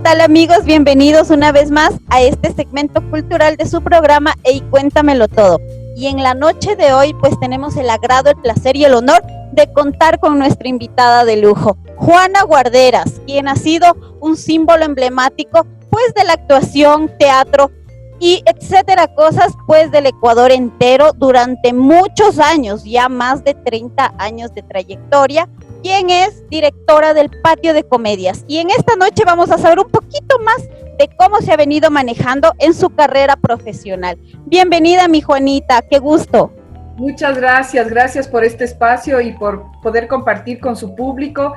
tal amigos? Bienvenidos una vez más a este segmento cultural de su programa Ey, Cuéntamelo Todo. Y en la noche de hoy pues tenemos el agrado, el placer y el honor de contar con nuestra invitada de lujo, Juana Guarderas, quien ha sido un símbolo emblemático pues de la actuación, teatro y etcétera cosas pues del Ecuador entero durante muchos años, ya más de 30 años de trayectoria, quien es directora del Patio de Comedias. Y en esta noche vamos a saber un poquito más de cómo se ha venido manejando en su carrera profesional. Bienvenida, mi Juanita, qué gusto. Muchas gracias, gracias por este espacio y por poder compartir con su público,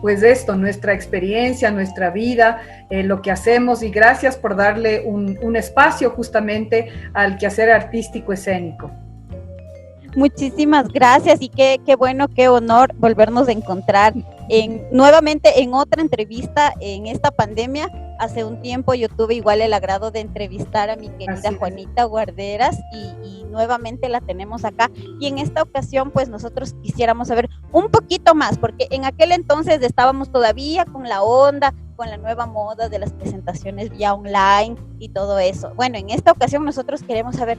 pues esto, nuestra experiencia, nuestra vida, lo que hacemos, y gracias por darle un espacio justamente al quehacer artístico escénico. Muchísimas gracias y qué bueno, qué honor volvernos a encontrar nuevamente en otra entrevista en esta pandemia. Hace un tiempo yo tuve igual el agrado de entrevistar a mi querida Juanita Guarderas y nuevamente la tenemos acá. Y en esta ocasión pues nosotros quisiéramos saber un poquito más, porque en aquel entonces estábamos todavía con la onda, con la nueva moda de las presentaciones vía online y todo eso. Bueno, en esta ocasión nosotros queremos saber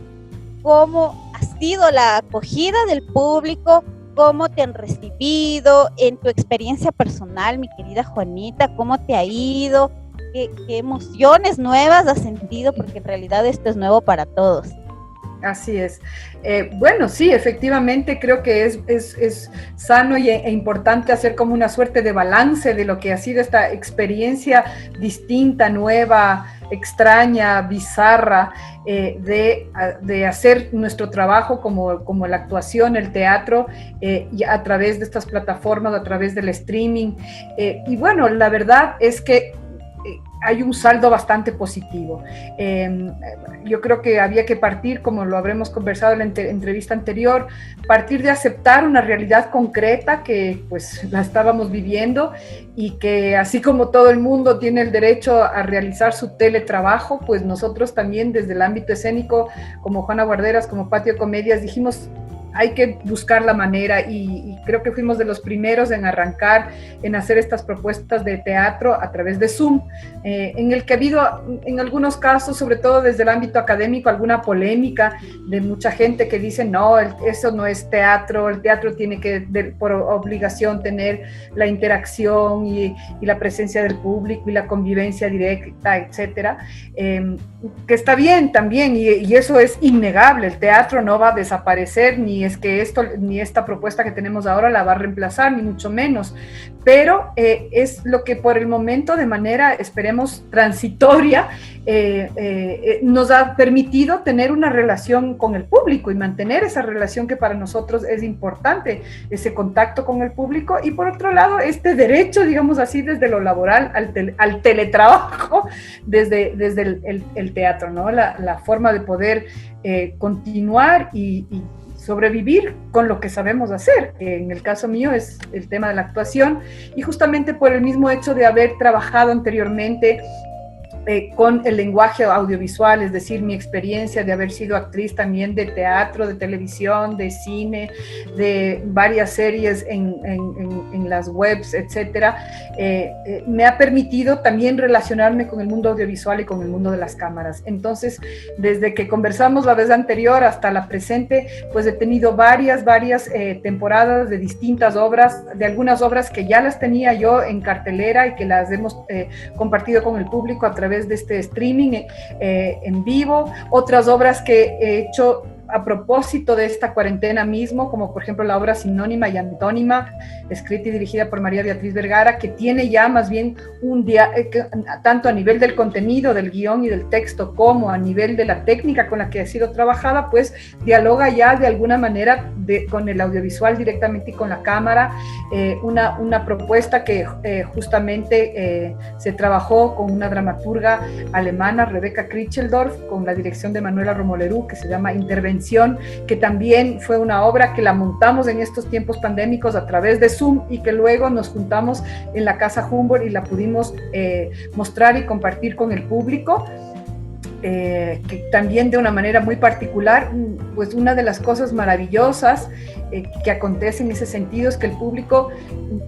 cómo ha sido la acogida del público, cómo te han recibido, en tu experiencia personal, mi querida Juanita, cómo te ha ido, qué emociones nuevas has sentido, porque en realidad esto es nuevo para todos. Así es. Bueno, sí, efectivamente creo que es sano e importante hacer como una suerte de balance de lo que ha sido esta experiencia distinta, nueva, extraña, bizarra, de hacer nuestro trabajo como la actuación, el teatro, y a través de estas plataformas, a través del streaming. Y bueno, la verdad es que hay un saldo bastante positivo. Yo creo que había que partir, como lo habremos conversado en la entrevista anterior, partir de aceptar una realidad concreta que pues la estábamos viviendo, y que así como todo el mundo tiene el derecho a realizar su teletrabajo, pues nosotros también desde el ámbito escénico, como Juana Guarderas, como Patio de Comedias, dijimos, hay que buscar la manera, y creo que fuimos de los primeros en arrancar, en hacer estas propuestas de teatro a través de Zoom, en el que ha habido en algunos casos, sobre todo desde el ámbito académico, alguna polémica de mucha gente que dice, no, eso no es teatro, el teatro tiene que por obligación tener la interacción y la presencia del público y la convivencia directa, etcétera, que está bien también, y eso es innegable, el teatro no va a desaparecer, ni es que esta propuesta que tenemos ahora la va a reemplazar, ni mucho menos, pero es lo que por el momento, de manera, esperemos, transitoria, nos ha permitido tener una relación con el público y mantener esa relación que para nosotros es importante, ese contacto con el público, y por otro lado, este derecho, digamos así, desde lo laboral al teletrabajo, desde el teatro, ¿no? La forma de poder continuar y sobrevivir con lo que sabemos hacer, que en el caso mío es el tema de la actuación, y justamente por el mismo hecho de haber trabajado anteriormente con el lenguaje audiovisual, es decir, mi experiencia de haber sido actriz también de teatro, de televisión, de cine, de varias series en las webs, etcétera, me ha permitido también relacionarme con el mundo audiovisual y con el mundo de las cámaras. Entonces, desde que conversamos la vez anterior hasta la presente, pues he tenido varias temporadas de distintas obras, de algunas obras que ya las tenía yo en cartelera y que las hemos compartido con el público a través de este streaming en vivo, otras obras que he hecho a propósito de esta cuarentena mismo, como por ejemplo la obra Sinónima y Antónima, escrita y dirigida por María Beatriz Vergara, que tiene ya más bien tanto a nivel del contenido, del guión y del texto, como a nivel de la técnica con la que ha sido trabajada, pues dialoga ya de alguna manera con el audiovisual directamente y con la cámara, una propuesta que justamente se trabajó con una dramaturga alemana, Rebecca Kricheldorf, con la dirección de Manuela Romolerú, que se llama Intervención, que también fue una obra que la montamos en estos tiempos pandémicos a través de Zoom, y que luego nos juntamos en la Casa Humboldt y la pudimos mostrar y compartir con el público. Que también de una manera muy particular, pues una de las cosas maravillosas que acontece en ese sentido es que el público,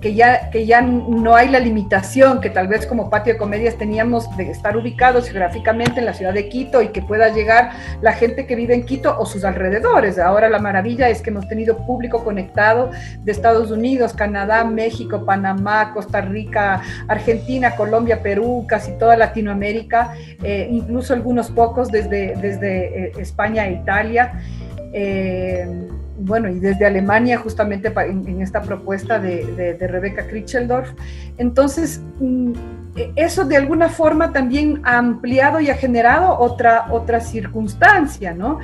que ya no hay la limitación que tal vez como Patio de Comedias teníamos de estar ubicados geográficamente en la ciudad de Quito y que pueda llegar la gente que vive en Quito o sus alrededores. Ahora la maravilla es que hemos tenido público conectado de Estados Unidos, Canadá, México, Panamá, Costa Rica, Argentina, Colombia, Perú, casi toda Latinoamérica, incluso algunos pocos desde España e Italia. Bueno, y desde Alemania justamente en esta propuesta de Rebeca Kricheldorf. Entonces, eso de alguna forma también ha ampliado y ha generado otra circunstancia, ¿no?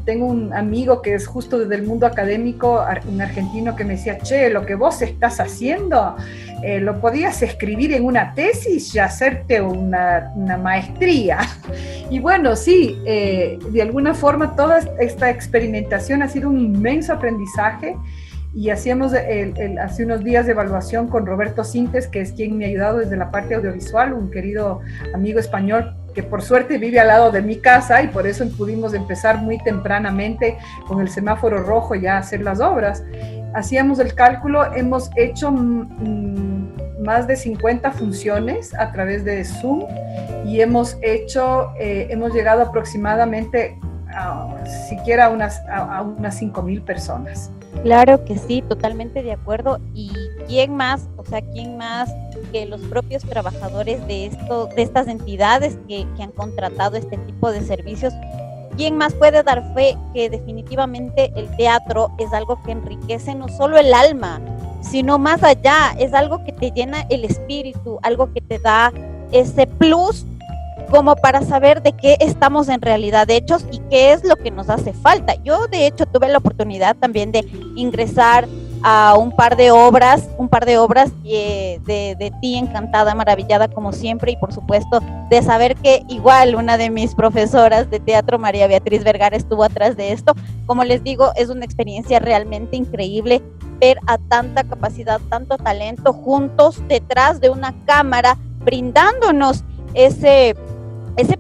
Tengo un amigo que es justo desde el mundo académico, un argentino, que me decía, che, lo que vos estás haciendo, lo podías escribir en una tesis y hacerte una maestría. Y bueno, sí, de alguna forma toda esta experimentación ha sido un inmenso aprendizaje. Y hacíamos hace unos días de evaluación con Roberto Sintes, que es quien me ha ayudado desde la parte audiovisual, un querido amigo español que por suerte vive al lado de mi casa y por eso pudimos empezar muy tempranamente con el semáforo rojo ya a hacer las obras. Hacíamos el cálculo, hemos hecho más de 50 funciones a través de Zoom y hemos llegado aproximadamente siquiera a unas 5,000 personas. Claro que sí, totalmente de acuerdo. ¿Y quién más que los propios trabajadores de estas entidades que han contratado este tipo de servicios? ¿Quién más puede dar fe que definitivamente el teatro es algo que enriquece no solo el alma, sino más allá? Es algo que te llena el espíritu, algo que te da ese plus como para saber de qué estamos en realidad hechos y qué es lo que nos hace falta. Yo, de hecho, tuve la oportunidad también de ingresar a un par de obras de ti, encantada, maravillada como siempre, y por supuesto de saber que igual una de mis profesoras de teatro, María Beatriz Vergara, estuvo atrás de esto. Como les digo, es una experiencia realmente increíble ver a tanta capacidad, tanto talento juntos detrás de una cámara, brindándonos ese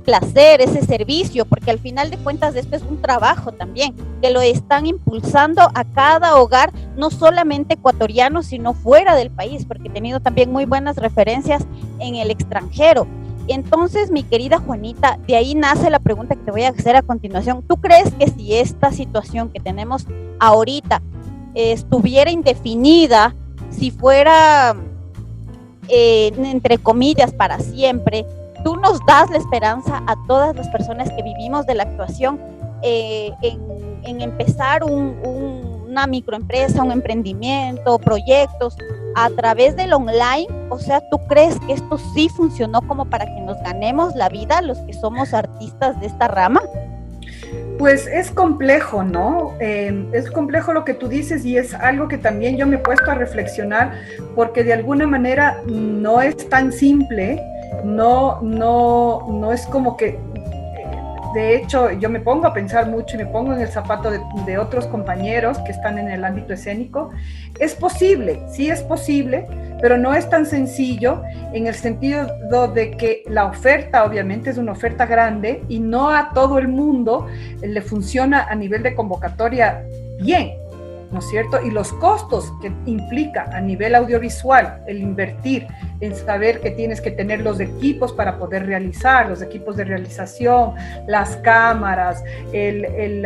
placer, ese servicio, porque al final de cuentas esto es un trabajo también, que lo están impulsando a cada hogar, no solamente ecuatoriano, sino fuera del país, porque he tenido también muy buenas referencias en el extranjero. Entonces, mi querida Juanita, de ahí nace la pregunta que te voy a hacer a continuación. ¿Tú crees que si esta situación que tenemos ahorita estuviera indefinida, si fuera, entre comillas, para siempre, tú nos das la esperanza a todas las personas que vivimos de la actuación en empezar una microempresa, un emprendimiento, proyectos a través del online? O sea, ¿tú crees que esto sí funcionó como para que nos ganemos la vida los que somos artistas de esta rama? Pues es complejo, ¿no? Es complejo lo que tú dices y es algo que también yo me he puesto a reflexionar porque de alguna manera no es tan simple. No es como que, de hecho, yo me pongo a pensar mucho y me pongo en el zapato de otros compañeros que están en el ámbito escénico. Es posible, sí es posible, pero no es tan sencillo en el sentido de que la oferta obviamente es una oferta grande y no a todo el mundo le funciona a nivel de convocatoria bien, ¿no es cierto? Y los costos que implica a nivel audiovisual el invertir en saber que tienes que tener los equipos para poder realizar, los equipos de realización, las cámaras, en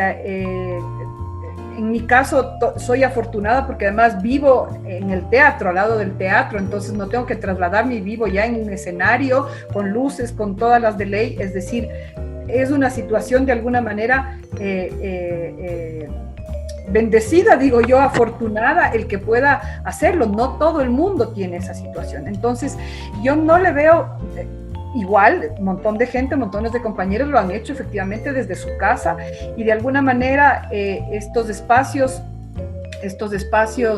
mi caso soy afortunada porque además vivo en el teatro, al lado del teatro, entonces no tengo que trasladarme y vivo ya en un escenario con luces, con todas las de ley, es decir, es una situación de alguna manera bendecida, digo yo, afortunada el que pueda hacerlo. No todo el mundo tiene esa situación. Entonces, yo no le veo igual, un montón de gente, montones de compañeros lo han hecho efectivamente desde su casa y de alguna manera estos espacios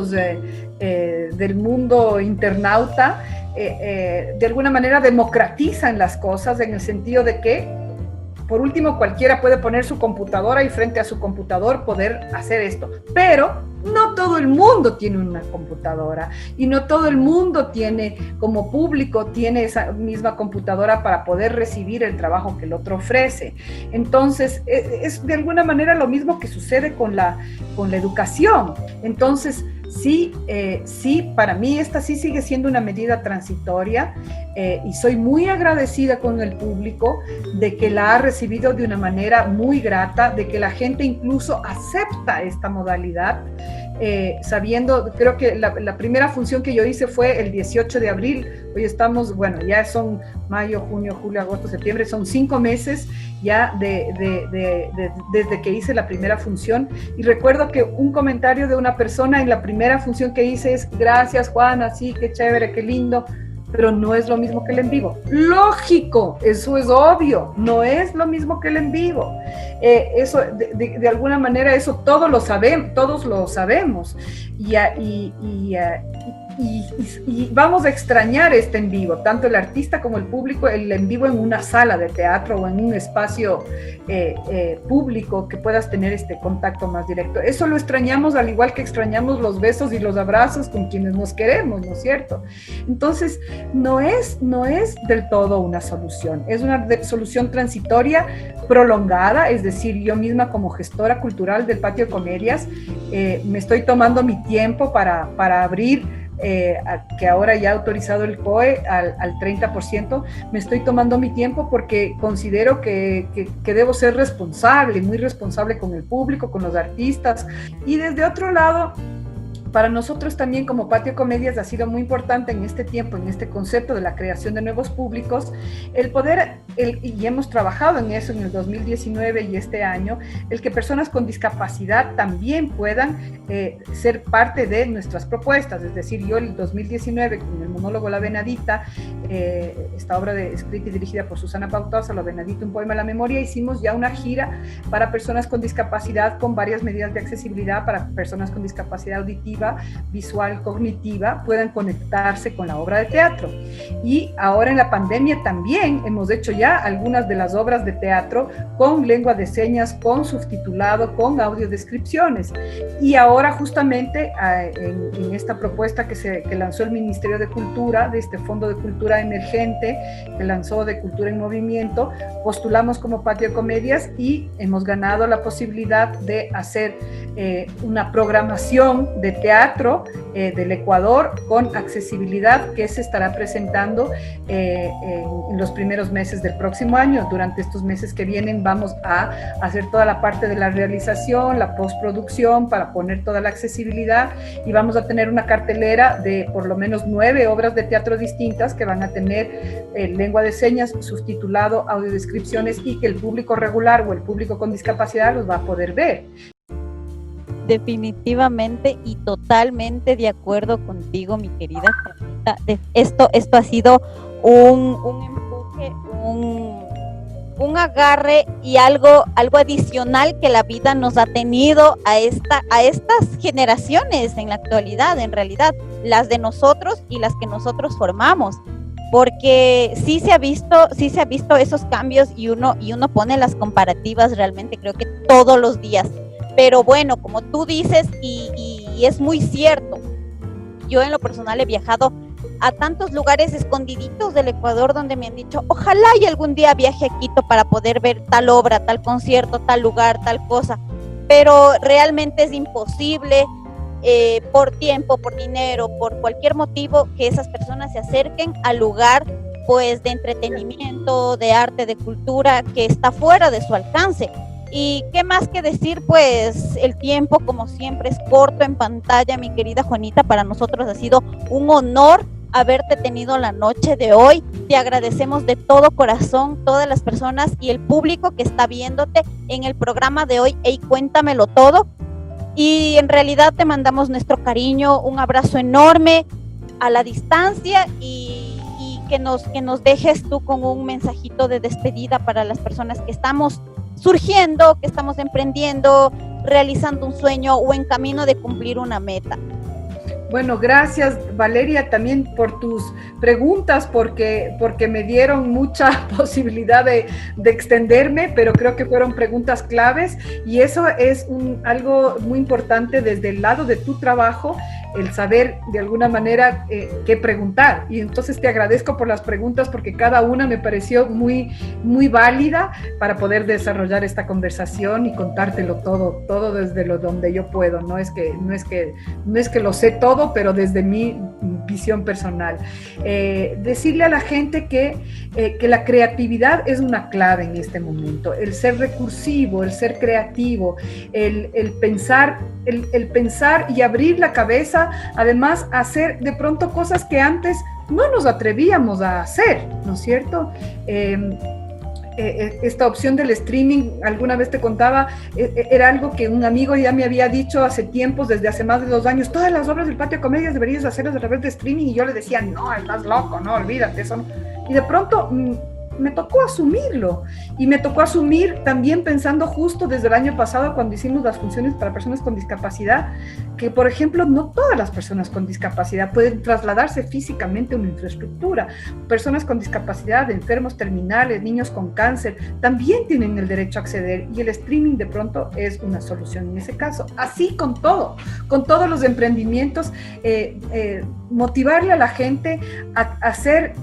del mundo internauta de alguna manera democratizan las cosas en el sentido de que por último, cualquiera puede poner su computadora y frente a su computador poder hacer esto, pero no todo el mundo tiene una computadora y no todo el mundo tiene, como público, tiene esa misma computadora para poder recibir el trabajo que el otro ofrece. Entonces, es de alguna manera lo mismo que sucede con la educación. Entonces, sí, para mí esta sí sigue siendo una medida transitoria y soy muy agradecida con el público de que la ha recibido de una manera muy grata, de que la gente incluso acepta esta modalidad, sabiendo, creo que la primera función que yo hice fue el 18 de abril, hoy estamos, bueno, ya son mayo, junio, julio, agosto, septiembre, son 5 meses ya desde que hice la primera función, y recuerdo que un comentario de una persona en la primera función que hice es: gracias, Juana, sí, qué chévere, qué lindo, pero no es lo mismo que el en vivo. Lógico, eso es obvio, no es lo mismo que el en vivo. Eso, de alguna manera, eso todos lo sabemos, y vamos a extrañar este en vivo, tanto el artista como el público, el en vivo en una sala de teatro o en un espacio público que puedas tener este contacto más directo. Eso lo extrañamos, al igual que extrañamos los besos y los abrazos con quienes nos queremos, ¿no es cierto? Entonces, no es del todo una solución, es una solución transitoria, prolongada, es decir, yo misma como gestora cultural del Patio de Comedias, me estoy tomando mi tiempo para abrir, que ahora ya ha autorizado el COE al 30%, me estoy tomando mi tiempo porque considero que debo ser responsable, muy responsable con el público, con los artistas, y desde otro lado, para nosotros también como Patio Comedias ha sido muy importante en este tiempo, en este concepto de la creación de nuevos públicos, el poder, y hemos trabajado en eso en el 2019 y este año, el que personas con discapacidad también puedan ser parte de nuestras propuestas. Es decir, yo el 2019 con el monólogo La Venadita, esta obra escrita y dirigida por Susana Pautosa, La Venadita, un poema a la memoria, hicimos ya una gira para personas con discapacidad con varias medidas de accesibilidad para personas con discapacidad auditiva, visual, cognitiva, puedan conectarse con la obra de teatro. Y ahora en la pandemia también hemos hecho ya algunas de las obras de teatro con lengua de señas, con subtitulado, con audiodescripciones. Y ahora justamente en esta propuesta que lanzó el Ministerio de Cultura, de este Fondo de Cultura Emergente, que lanzó de Cultura en Movimiento, postulamos como Patio Comedias y hemos ganado la posibilidad de hacer una programación de teatro del Ecuador con accesibilidad que se estará presentando en los primeros meses del próximo año. Durante estos meses que vienen vamos a hacer toda la parte de la realización, la postproducción para poner toda la accesibilidad, y vamos a tener una cartelera de por lo menos 9 obras de teatro distintas que van a tener lengua de señas, subtitulado, audiodescripciones, y que el público regular o el público con discapacidad los va a poder ver. Definitivamente y totalmente de acuerdo contigo, mi querida Juanita. Esto ha sido un empuje, un agarre y algo adicional que la vida nos ha tenido a estas generaciones en la actualidad, en realidad, las de nosotros y las que nosotros formamos. Porque sí se ha visto esos cambios y uno pone las comparativas realmente, creo que todos los días. Pero bueno, como tú dices, y es muy cierto, yo en lo personal he viajado a tantos lugares escondiditos del Ecuador donde me han dicho, ojalá y algún día viaje a Quito para poder ver tal obra, tal concierto, tal lugar, tal cosa, pero realmente es imposible, por tiempo, por dinero, por cualquier motivo, que esas personas se acerquen al lugar pues de entretenimiento, de arte, de cultura, que está fuera de su alcance. Y qué más que decir, pues el tiempo como siempre es corto en pantalla, mi querida Juanita. Para nosotros ha sido un honor haberte tenido la noche de hoy. Te agradecemos de todo corazón, todas las personas y el público que está viéndote en el programa de hoy. Ey, cuéntamelo todo. Y en realidad te mandamos nuestro cariño, un abrazo enorme a la distancia, y que nos dejes tú con un mensajito de despedida para las personas que estamos surgiendo, que estamos emprendiendo, realizando un sueño o en camino de cumplir una meta. Bueno, gracias Valeria también por tus preguntas, porque me dieron mucha posibilidad de extenderme, pero creo que fueron preguntas claves y eso es algo muy importante desde el lado de tu trabajo, el saber de alguna manera qué preguntar. Y entonces te agradezco por las preguntas porque cada una me pareció muy, muy válida para poder desarrollar esta conversación y contártelo todo desde donde yo puedo. No es que lo sé todo, pero desde mi visión personal. Decirle a la gente que la creatividad es una clave en este momento. El ser recursivo, el ser creativo, el pensar y abrir la cabeza, además hacer de pronto cosas que antes no nos atrevíamos a hacer, ¿no es cierto? Esta opción del streaming, alguna vez te contaba, era algo que un amigo ya me había dicho hace tiempos, desde hace más de 2 años, todas las obras del Patio de Comedias deberías hacerlas a través de streaming, y yo le decía, no, estás loco, no, olvídate, eso no. Y de pronto me tocó asumirlo, y me tocó asumir también pensando justo desde el año pasado cuando hicimos las funciones para personas con discapacidad, que por ejemplo no todas las personas con discapacidad pueden trasladarse físicamente a una infraestructura. Personas con discapacidad, enfermos terminales, niños con cáncer, también tienen el derecho a acceder, y el streaming de pronto es una solución en ese caso. Así con todos los emprendimientos, motivarle a la gente a ser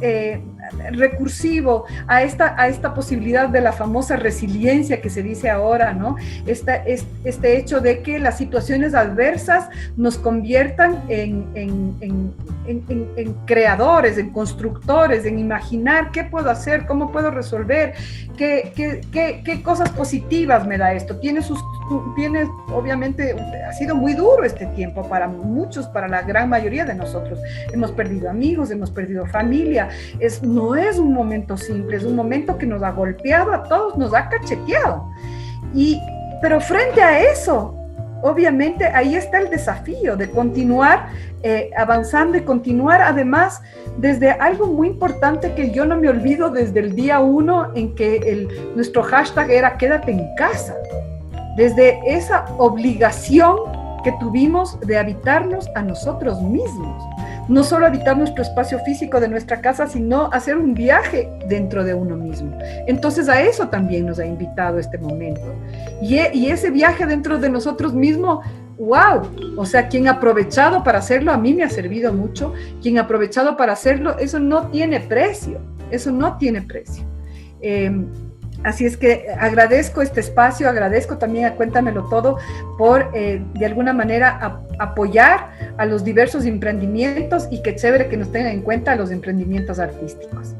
recursivo a esta posibilidad de la famosa resiliencia que se dice ahora, ¿no? Este hecho de que las situaciones adversas nos conviertan en creadores, en constructores, en imaginar qué puedo hacer, cómo puedo resolver, qué cosas positivas me da esto. Tiene obviamente, ha sido muy duro este tiempo para muchos, para la gran mayoría de nosotros. Hemos perdido amigos, hemos perdido familia. No es un momento simple, es un momento que nos ha golpeado a todos, nos ha cacheteado. Pero frente a eso, obviamente ahí está el desafío de continuar avanzando y continuar además desde algo muy importante que yo no me olvido desde el día 1 en que nuestro hashtag era quédate en casa. Desde esa obligación que tuvimos de habitarnos a nosotros mismos. No solo habitar nuestro espacio físico de nuestra casa, sino hacer un viaje dentro de uno mismo. Entonces a eso también nos ha invitado este momento. Y ese viaje dentro de nosotros mismos, wow, o sea, quien ha aprovechado para hacerlo, a mí me ha servido mucho, quien ha aprovechado para hacerlo, eso no tiene precio, eso no tiene precio. Así es que agradezco este espacio, agradezco también a Cuéntamelo Todo por de alguna manera apoyar a los diversos emprendimientos, y qué chévere que nos tengan en cuenta los emprendimientos artísticos.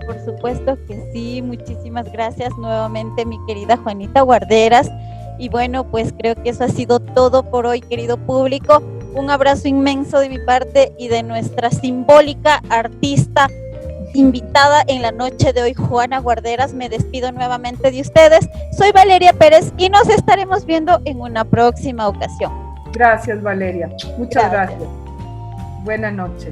Por supuesto que sí, muchísimas gracias nuevamente mi querida Juanita Guarderas, y bueno, pues creo que eso ha sido todo por hoy, querido público. Un abrazo inmenso de mi parte y de nuestra simbólica artista invitada en la noche de hoy, Juana Guarderas. Me despido nuevamente de ustedes. Soy Valeria Pérez y nos estaremos viendo en una próxima ocasión. Gracias, Valeria. Muchas gracias. Buena noche.